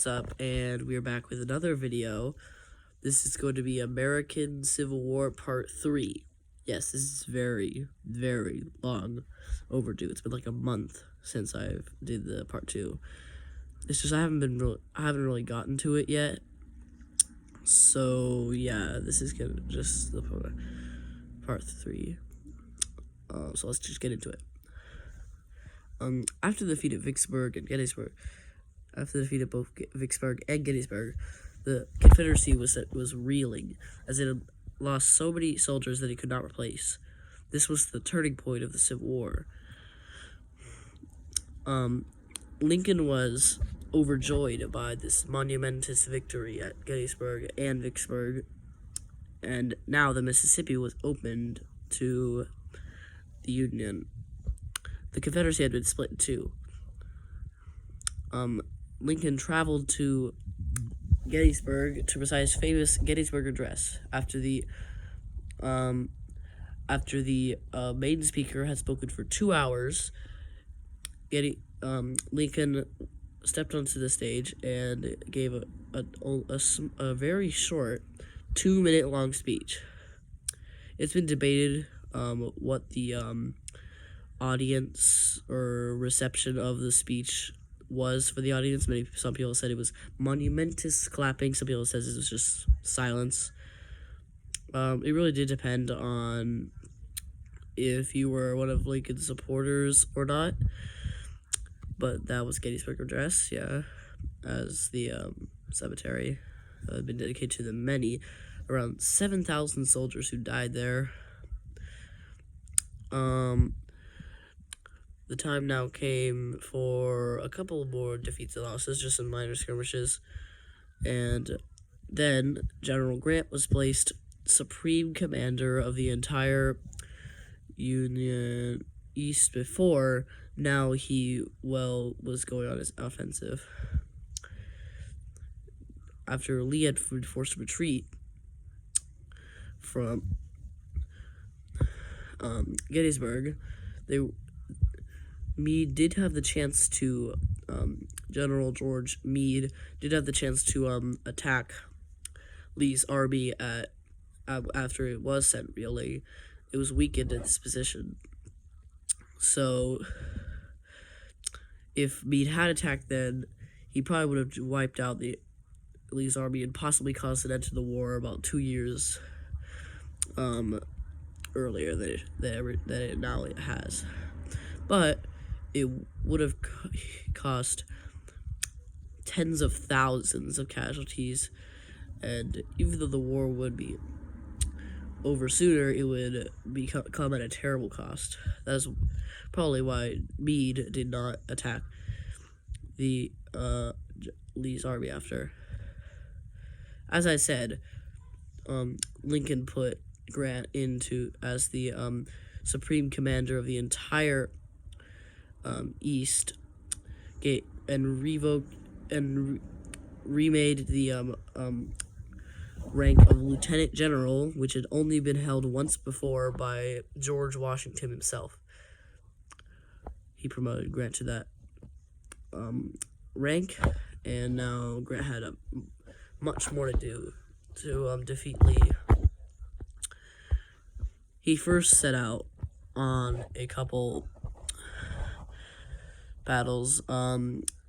What's up, and we're back with another video. This is going to be American Civil War Part 3. Yes, this is very, very long overdue. It's been like a month since I did the Part 2. It's just I haven't really gotten to it yet. So yeah, this is gonna just the Part 3. So let's just get into it. After the defeat at Vicksburg and Gettysburg. After the defeat of both Vicksburg and Gettysburg, the Confederacy was reeling, as it had lost so many soldiers that it could not replace. This was the turning point of the Civil War. Lincoln was overjoyed by this monumentous victory at Gettysburg and Vicksburg, and now the Mississippi was opened to the Union. The Confederacy had been split in two. Lincoln traveled to Gettysburg to recite his famous Gettysburg Address. After the main speaker had spoken for 2 hours, Lincoln stepped onto the stage and gave a very short 2-minute-long speech. It's been debated what the audience or reception of the speech was for the audience. Some people said it was monumentous clapping. Some people said it was just silence. It really did depend on if you were one of Lincoln's supporters or not. But that was Gettysburg Address, yeah, as the cemetery had been dedicated to the many, around 7,000 soldiers who died there. The time now came for a couple more defeats and losses, just some minor skirmishes. And then General Grant was placed supreme commander of the entire Union East before. Now he, was going on his offensive. After Lee had been forced to retreat from Gettysburg, Meade did have the chance to, General George Meade did have the chance to attack Lee's army after it was sent reeling. It was weakened in this position. So, if Meade had attacked then, he probably would have wiped out Lee's army and possibly caused an end to the war about 2 years earlier than it now has. But it would have cost tens of thousands of casualties, and even though the war would be over sooner, it would come at a terrible cost. That's probably why Meade did not attack the Lee's army after. As I said, Lincoln put Grant as the supreme commander of the entire East, and revoked and remade the rank of lieutenant general, which had only been held once before by George Washington himself. He promoted Grant to that rank, and now Grant had much more to do to defeat Lee. He first set out on a couple battles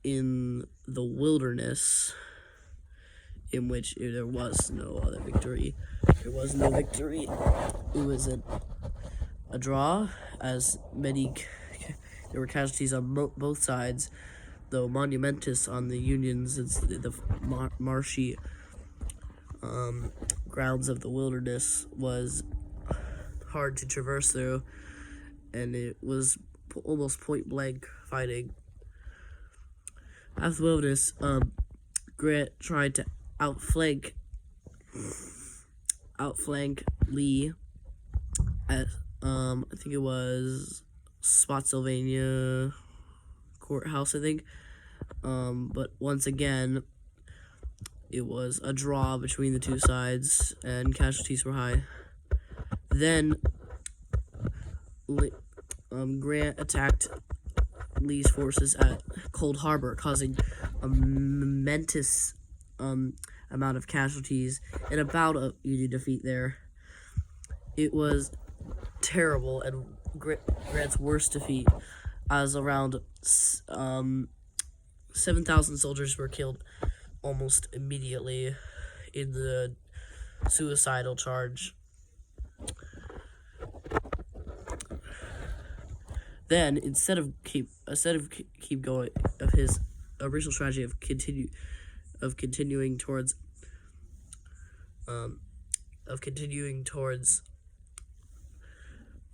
in the wilderness, in which there was no other victory. There was no victory. It was a draw, as there were casualties on both sides, though monumentous on the Union's. The marshy grounds of the wilderness was hard to traverse through, and it was almost point-blank fighting. After the wilderness, Grant tried to outflank Lee at I think it was Spotsylvania Courthouse, I think. But once again, it was a draw between the two sides, and casualties were high. Then Grant attacked Lee's forces at Cold Harbor, causing a momentous amount of casualties and about a Union defeat there. It was terrible and Grant's worst defeat, as around 7,000 soldiers were killed almost immediately in the suicidal charge. Then, instead of keep going of his original strategy of continuing towards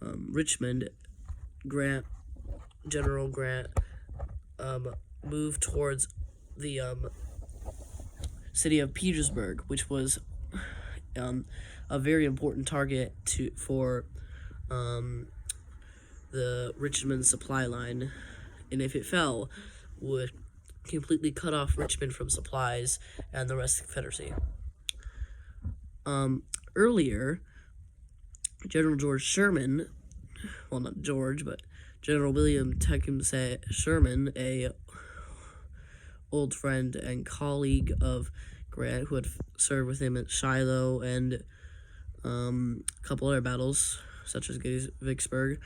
Richmond, General Grant moved towards the city of Petersburg, which was a very important target for the Richmond supply line, and if it fell, would completely cut off Richmond from supplies and the rest of the Confederacy. Earlier, General George Sherman, well, not George, but General William Tecumseh Sherman, a old friend and colleague of Grant, who had served with him at Shiloh and a couple other battles, such as Vicksburg,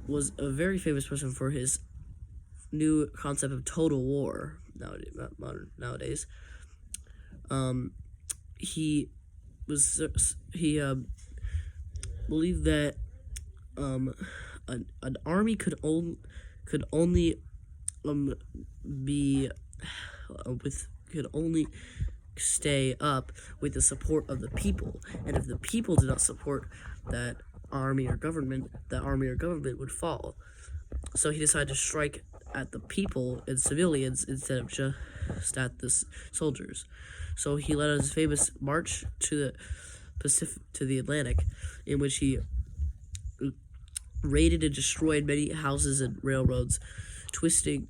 was a very famous person for his new concept of total war nowadays. He believed that an army could only stay up with the support of the people, and if the people did not support that army or government, that army or government would fall. So he decided to strike at the people and civilians instead of just at the soldiers. So he led his famous march to the Atlantic, in which he raided and destroyed many houses and railroads, twisting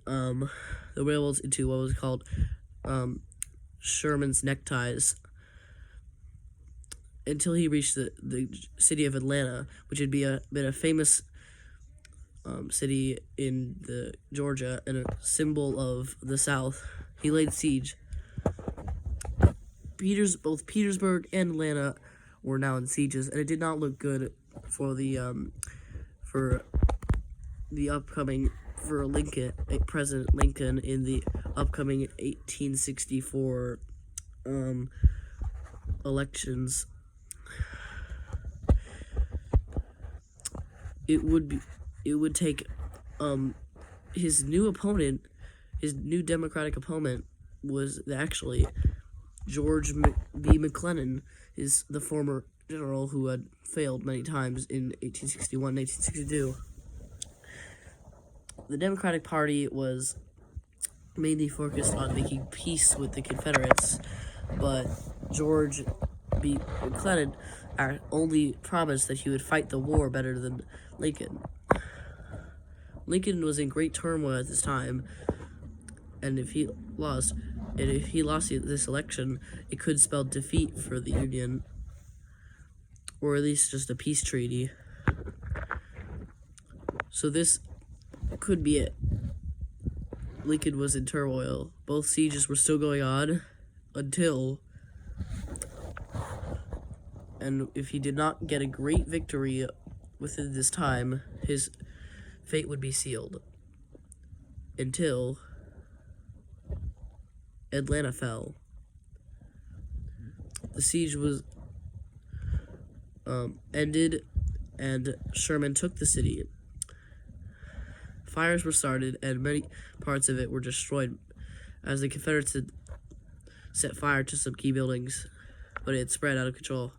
the railroads into what was called Sherman's neckties, until he reached the city of Atlanta, which had been a famous city in Georgia and a symbol of the South. He laid siege. Both Petersburg and Atlanta were now in sieges, and it did not look good for President Lincoln in the upcoming 1864 elections. It would take his new Democratic opponent was actually George B. McClellan, is the former general who had failed many times in 1861 and 1862. The Democratic Party was mainly focused on making peace with the Confederates, but George B. McClellan only promised that he would fight the war better than Lincoln. Lincoln was in great turmoil at this time, and if he lost this election, it could spell defeat for the Union, or at least just a peace treaty. So this could be it. Lincoln was in turmoil. Both sieges were still going on until, and if he did not get a great victory within this time, his fate would be sealed until Atlanta fell. The siege was ended, and Sherman took the city. Fires were started, and many parts of it were destroyed, as the Confederates had set fire to some key buildings, but it had spread out of control.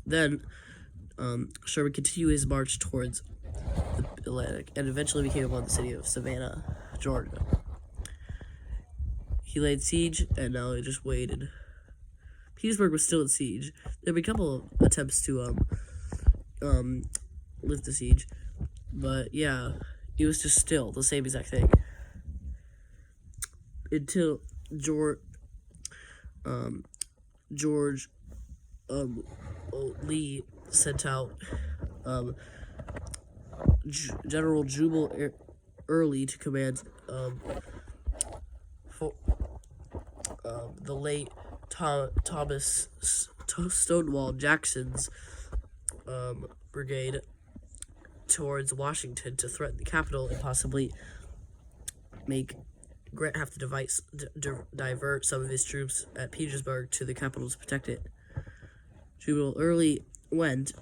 Then Sherman continued his march towards the Atlantic, and eventually became upon the city of Savannah, Georgia. He laid siege, and now he just waited. Petersburg was still at siege. There were a couple of attempts to lift the siege, but yeah, it was just still the same exact thing until George Lee sent out General Jubal Early to command for, the late Thomas Stonewall Jackson's brigade towards Washington to threaten the capital and possibly make Grant have to divert some of his troops at Petersburg to the capital to protect it. Jubal Early went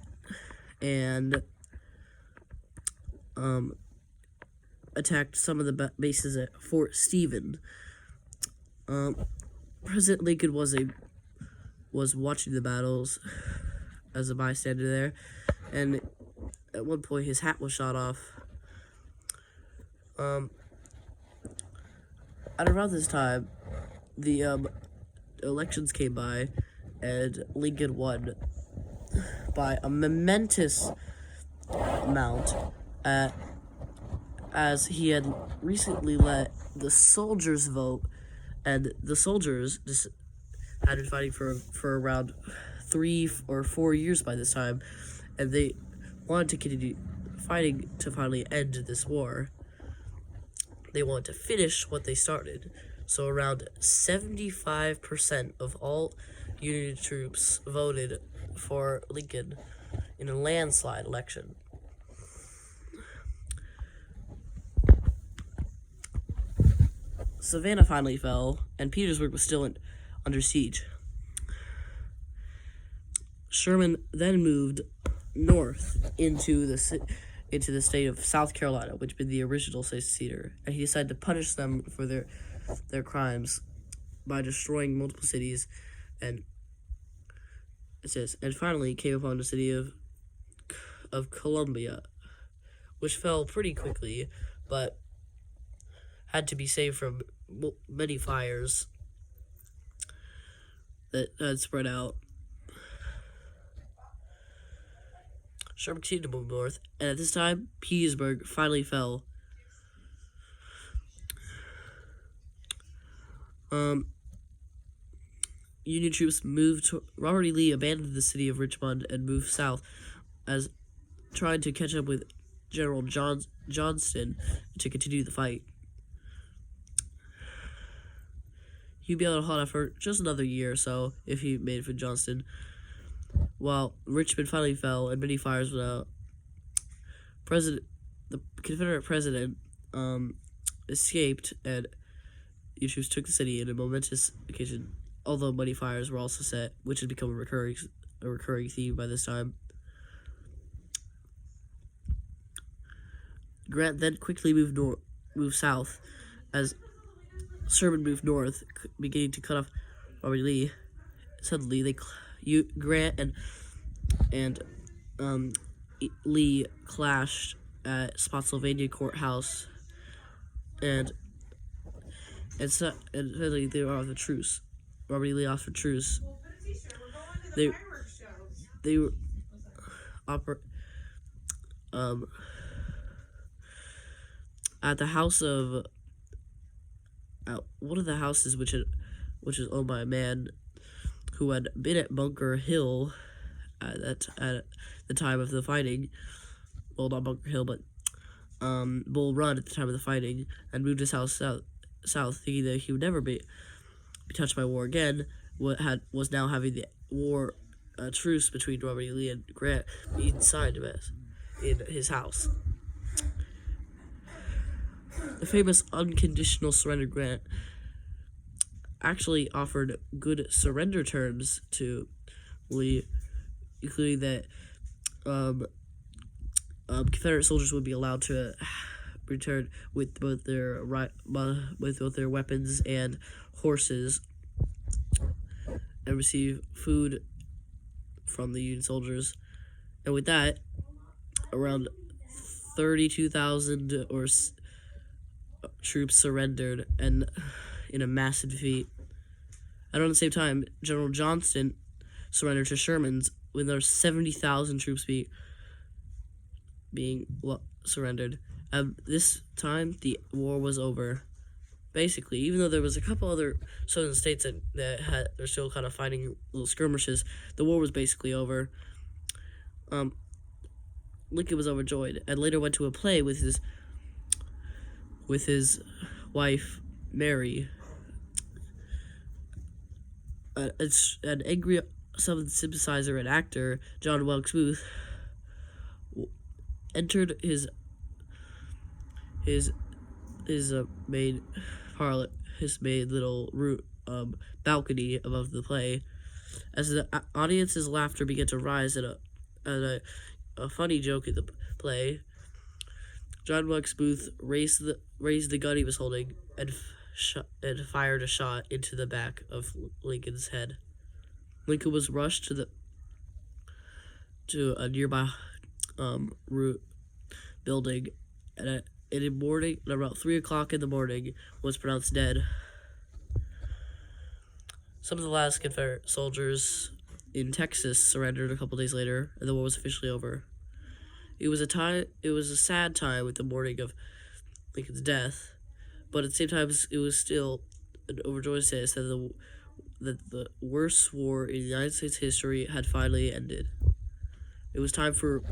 and attacked some of the bases at Fort Stephen. President Lincoln was watching the battles as a bystander there, and at one point his hat was shot off. At around this time, the elections came by, and Lincoln won by a momentous amount, as he had recently let the soldiers vote, and the soldiers had been fighting for around 3 or 4 years by this time, and they wanted to continue fighting to finally end this war. They wanted to finish what they started. So around 75% of all Union troops voted for Lincoln in a landslide election. Savannah finally fell, and Petersburg was still under siege. Sherman then moved north into the state of South Carolina, which had been the original seceder, and he decided to punish them for their crimes by destroying multiple cities, and finally came upon the city of Columbia, which fell pretty quickly, but had to be saved from many fires that had spread out. Sherman continued to move north, and at this time, Petersburg finally fell. Union troops moved to Robert E. Lee abandoned the city of Richmond and moved south, as trying to catch up with General Johnston to continue the fight. He'd be able to hold out for just another year or so if he made it for Johnston. While Richmond finally fell and many fires went out, the Confederate president escaped, and the troops took the city in a momentous occasion, although many fires were also set, which had become a recurring theme by this time. Grant then quickly moved south, as Sherman moved north, beginning to cut off Robert Lee. Suddenly, Grant and Lee clashed at Spotsylvania Courthouse, and suddenly they were off the truce. Robert E. Lee offered truce. They were at the house of one of the houses which is owned by a man who had been at Bunker Hill at the time of the fighting. Well, not Bunker Hill, but Bull Run at the time of the fighting, and moved his house south, thinking that he would never be touched by war again. Was now having the war truce between Robert E. Lee and Grant being signed in his house. The famous unconditional surrender Grant actually offered good surrender terms to Lee, including that Confederate soldiers would be allowed to return with both their weapons and horses, and receive food from the Union soldiers. And with that, around 32,000 troops surrendered, and in a massive defeat. And around the same time, General Johnston surrendered to Sherman's, with their 70,000 troops being surrendered. At this time, the war was over. basically, even though there was a couple other southern states they're still kind of fighting little skirmishes, the war was basically over. Lincoln was overjoyed and later went to a play with his wife Mary. An angry Southern sympathizer and actor, John Wilkes Booth, entered his main parlor, his main little balcony above the play. As the audience's laughter began to rise at a funny joke in the play, John Wilkes Booth raised the gun he was holding and fired a shot into the back of Lincoln's head. Lincoln was rushed to a nearby building, and in the morning, at about 3 o'clock in the morning, was pronounced dead. Some of the last Confederate soldiers in Texas surrendered a couple days later, and the war was officially over. It was a sad time with the morning of Lincoln's death, but at the same time, it was still an overjoyed sense that the worst war in United States history had finally ended. It was time for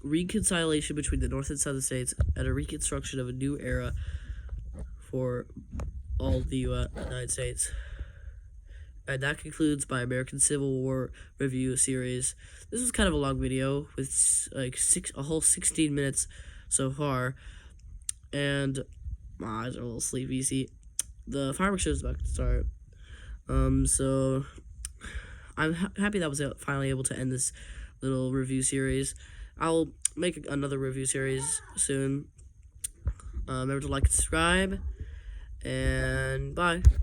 reconciliation between the North and Southern states and a reconstruction of a new era for all the United States. And that concludes my American Civil War review series. This was kind of a long video with a whole 16 minutes so far, and my eyes are a little sleepy. See, the fireworks show is about to start. So I'm happy that I was finally able to end this little review series. I'll make another review series soon. Remember to like and subscribe, and bye.